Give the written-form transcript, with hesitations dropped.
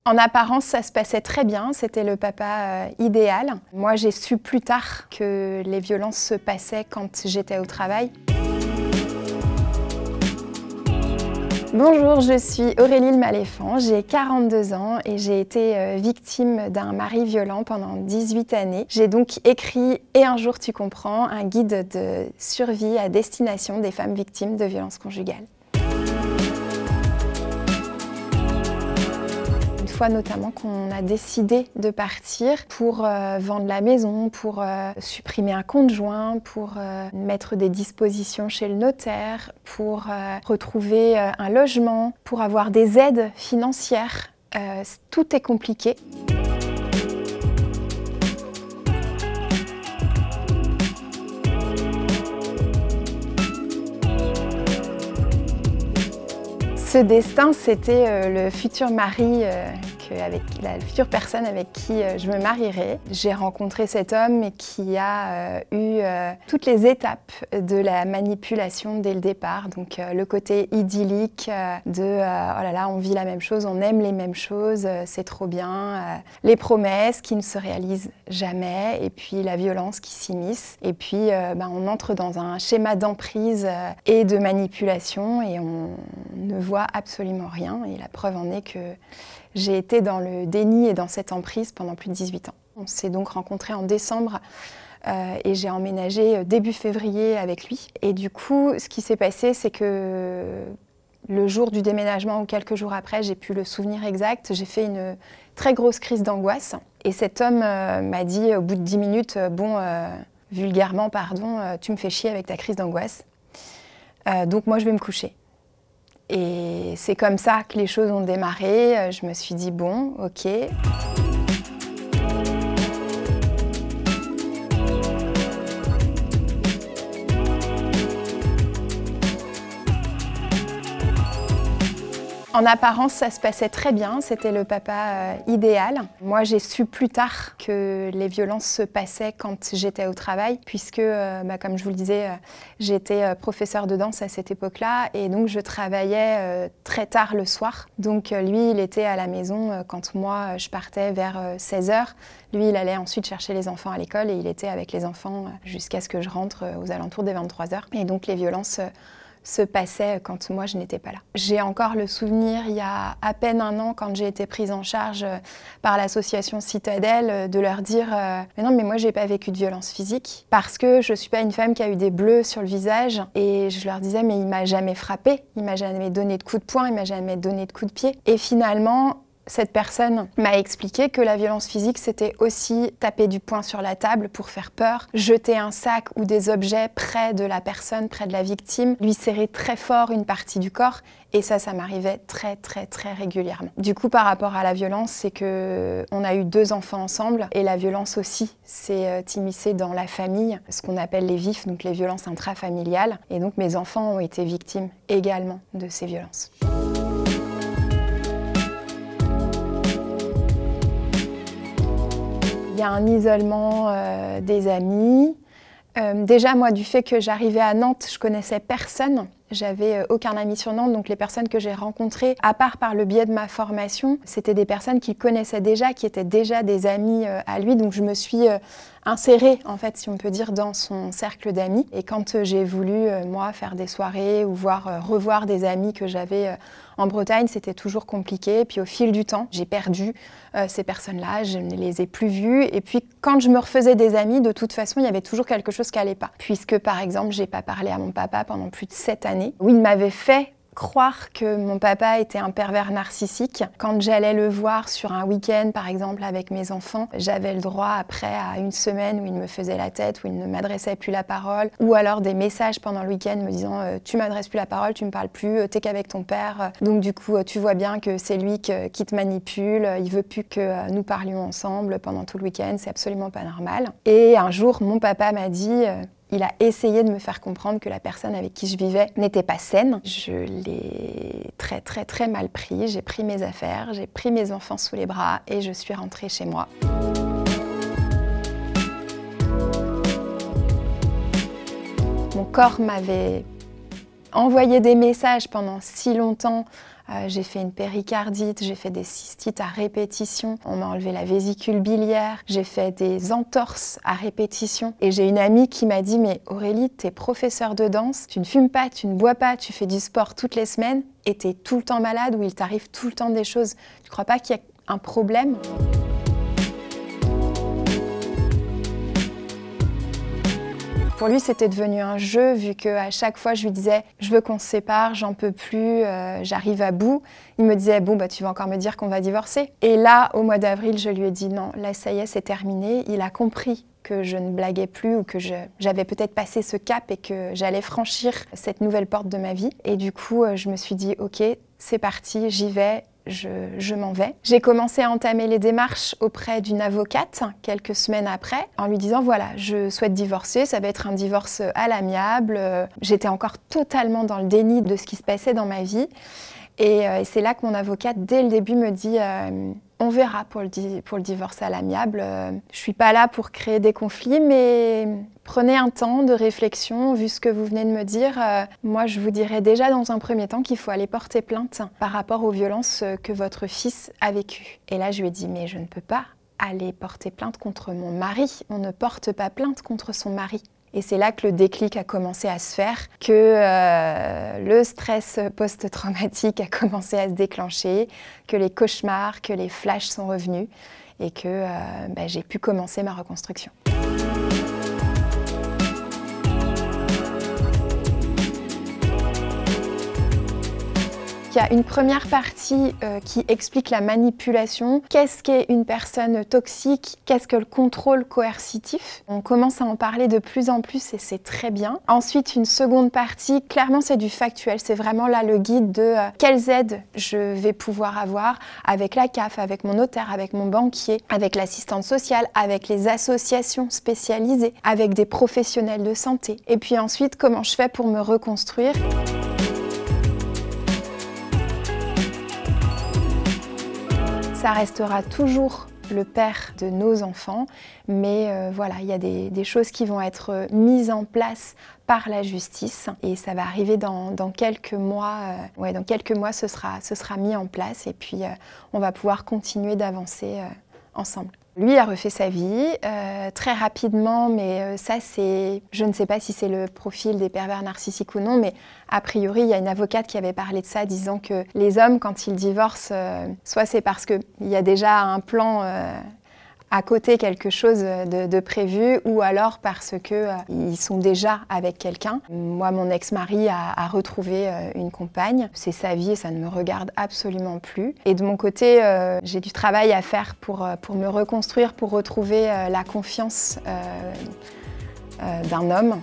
En apparence, ça se passait très bien, c'était le papa idéal. Moi, j'ai su plus tard que les violences se passaient quand j'étais au travail. Bonjour, je suis Aurélie Le Maléfant, j'ai 42 ans et j'ai été victime d'un mari violent pendant 18 années. J'ai donc écrit « Et un jour tu comprends », un guide de survie à destination des femmes victimes de violences conjugales. Une fois notamment qu'on a décidé de partir pour vendre la maison, pour supprimer un conjoint, pour mettre des dispositions chez le notaire, pour retrouver un logement, pour avoir des aides financières. Tout est compliqué. Ce destin, c'était le futur mari, avec la future personne avec qui je me marierais. J'ai rencontré cet homme qui a eu toutes les étapes de la manipulation dès le départ. Donc le côté idyllique de oh là là, on vit la même chose, on aime les mêmes choses, c'est trop bien. Les promesses qui ne se réalisent jamais, et puis la violence qui s'immisce. Et puis on entre dans un schéma d'emprise et de manipulation et on ne voit absolument rien. Et la preuve en est que j'ai été dans le déni et dans cette emprise pendant plus de 18 ans. On s'est donc rencontrés en décembre et j'ai emménagé début février avec lui. Et du coup, ce qui s'est passé, c'est que le jour du déménagement ou quelques jours après, j'ai plus le souvenir exact, j'ai fait une très grosse crise d'angoisse. Et cet homme m'a dit au bout de 10 minutes, vulgairement, pardon, tu me fais chier avec ta crise d'angoisse. Donc moi, je vais me coucher. Et c'est comme ça que les choses ont démarré. Je me suis dit, bon, ok. En apparence, ça se passait très bien, c'était le papa idéal. Moi, j'ai su plus tard que les violences se passaient quand j'étais au travail, puisque, comme je vous le disais, j'étais professeure de danse à cette époque-là, et donc je travaillais très tard le soir. Donc lui, il était à la maison quand moi, je partais vers 16 h. Lui, il allait ensuite chercher les enfants à l'école, et il était avec les enfants jusqu'à ce que je rentre aux alentours des 23 h. Et donc les violences se passait quand moi je n'étais pas là. J'ai encore le souvenir, il y a à peine un an, quand j'ai été prise en charge par l'association Citadelle, de leur dire mais non, mais moi j'ai pas vécu de violence physique parce que je suis pas une femme qui a eu des bleus sur le visage. Et je leur disais mais il m'a jamais frappée, il m'a jamais donné de coups de poing, il m'a jamais donné de coups de pied. Et finalement, cette personne m'a expliqué que la violence physique, c'était aussi taper du poing sur la table pour faire peur, jeter un sac ou des objets près de la personne, près de la victime, lui serrer très fort une partie du corps. Et ça m'arrivait très régulièrement. Du coup, par rapport à la violence, c'est qu'on a eu 2 enfants ensemble et la violence aussi s'est immiscée dans la famille, ce qu'on appelle les VIF, donc les violences intrafamiliales. Et donc mes enfants ont été victimes également de ces violences. Il y a un isolement des amis. Déjà, moi, du fait que j'arrivais à Nantes, je connaissais personne. J'avais aucun ami sur Nantes, donc les personnes que j'ai rencontrées, à part par le biais de ma formation, c'était des personnes qu'il connaissait déjà, qui étaient déjà des amis à lui. Donc je me suis insérée, en fait, si on peut dire, dans son cercle d'amis. Et quand j'ai voulu, moi, faire des soirées ou revoir des amis que j'avais en Bretagne, c'était toujours compliqué. Et puis au fil du temps, j'ai perdu ces personnes-là, je ne les ai plus vues. Et puis quand je me refaisais des amis, de toute façon, il y avait toujours quelque chose qui n'allait pas. Puisque, par exemple, j'ai pas parlé à mon papa pendant plus de 7 années. Où il m'avait fait croire que mon papa était un pervers narcissique. Quand j'allais le voir sur un week-end, par exemple, avec mes enfants, j'avais le droit après à une semaine où il me faisait la tête, où il ne m'adressait plus la parole, ou alors des messages pendant le week-end me disant « tu m'adresses plus la parole, tu me parles plus, t'es qu'avec ton père ». Donc du coup, tu vois bien que c'est lui qui te manipule, il veut plus que nous parlions ensemble pendant tout le week-end, c'est absolument pas normal. Et un jour, mon papa m'a dit il a essayé de me faire comprendre que la personne avec qui je vivais n'était pas saine. Je l'ai très mal pris. J'ai pris mes affaires, j'ai pris mes enfants sous les bras et je suis rentrée chez moi. Mon corps m'avait envoyé des messages pendant si longtemps j'ai fait une péricardite, j'ai fait des cystites à répétition, on m'a enlevé la vésicule biliaire, j'ai fait des entorses à répétition. Et j'ai une amie qui m'a dit « Mais Aurélie, t'es professeure de danse, tu ne fumes pas, tu ne bois pas, tu fais du sport toutes les semaines et t'es tout le temps malade ou il t'arrive tout le temps des choses. Tu crois pas qu'il y a un problème ?» Pour lui, c'était devenu un jeu, vu qu'à chaque fois, je lui disais « Je veux qu'on se sépare, j'en peux plus, j'arrive à bout ». Il me disait « Bon, bah, tu vas encore me dire qu'on va divorcer ». Et là, au mois d'avril, je lui ai dit « Non, là, ça y est, c'est terminé ». Il a compris que je ne blaguais plus ou que j'avais peut-être passé ce cap et que j'allais franchir cette nouvelle porte de ma vie. Et du coup, je me suis dit « Ok, c'est parti, j'y vais ». Je m'en vais. J'ai commencé à entamer les démarches auprès d'une avocate quelques semaines après en lui disant voilà, je souhaite divorcer, ça va être un divorce à l'amiable. J'étais encore totalement dans le déni de ce qui se passait dans ma vie. Et c'est là que mon avocate, dès le début, me dit on verra pour le divorce à l'amiable. Je suis pas là pour créer des conflits, mais prenez un temps de réflexion, vu ce que vous venez de me dire. Moi, je vous dirais déjà dans un premier temps qu'il faut aller porter plainte par rapport aux violences que votre fils a vécues. Et là, je lui ai dit mais je ne peux pas aller porter plainte contre mon mari. On ne porte pas plainte contre son mari. Et c'est là que le déclic a commencé à se faire, que le stress post-traumatique a commencé à se déclencher, que les cauchemars, que les flashs sont revenus et que j'ai pu commencer ma reconstruction. Il y a une première partie qui explique la manipulation. Qu'est-ce qu'est une personne toxique? Qu'est-ce que le contrôle coercitif? On commence à en parler de plus en plus et c'est très bien. Ensuite, une seconde partie, clairement c'est du factuel. C'est vraiment là le guide de quelles aides je vais pouvoir avoir avec la CAF, avec mon notaire, avec mon banquier, avec l'assistante sociale, avec les associations spécialisées, avec des professionnels de santé. Et puis ensuite, comment je fais pour me reconstruire. Ça restera toujours le père de nos enfants, mais voilà, il y a des choses qui vont être mises en place par la justice et ça va arriver dans quelques mois. Dans quelques mois, ce sera mis en place et puis on va pouvoir continuer d'avancer ensemble. Lui a refait sa vie très rapidement, mais ça c'est... Je ne sais pas si c'est le profil des pervers narcissiques ou non, mais a priori, il y a une avocate qui avait parlé de ça, disant que les hommes, quand ils divorcent, soit c'est parce qu'il y a déjà un plan à côté, quelque chose de prévu, ou alors parce qu'ils sont déjà avec quelqu'un. Moi, mon ex-mari a retrouvé une compagne. C'est sa vie et ça ne me regarde absolument plus. Et de mon côté, j'ai du travail à faire pour me reconstruire, pour retrouver la confiance d'un homme.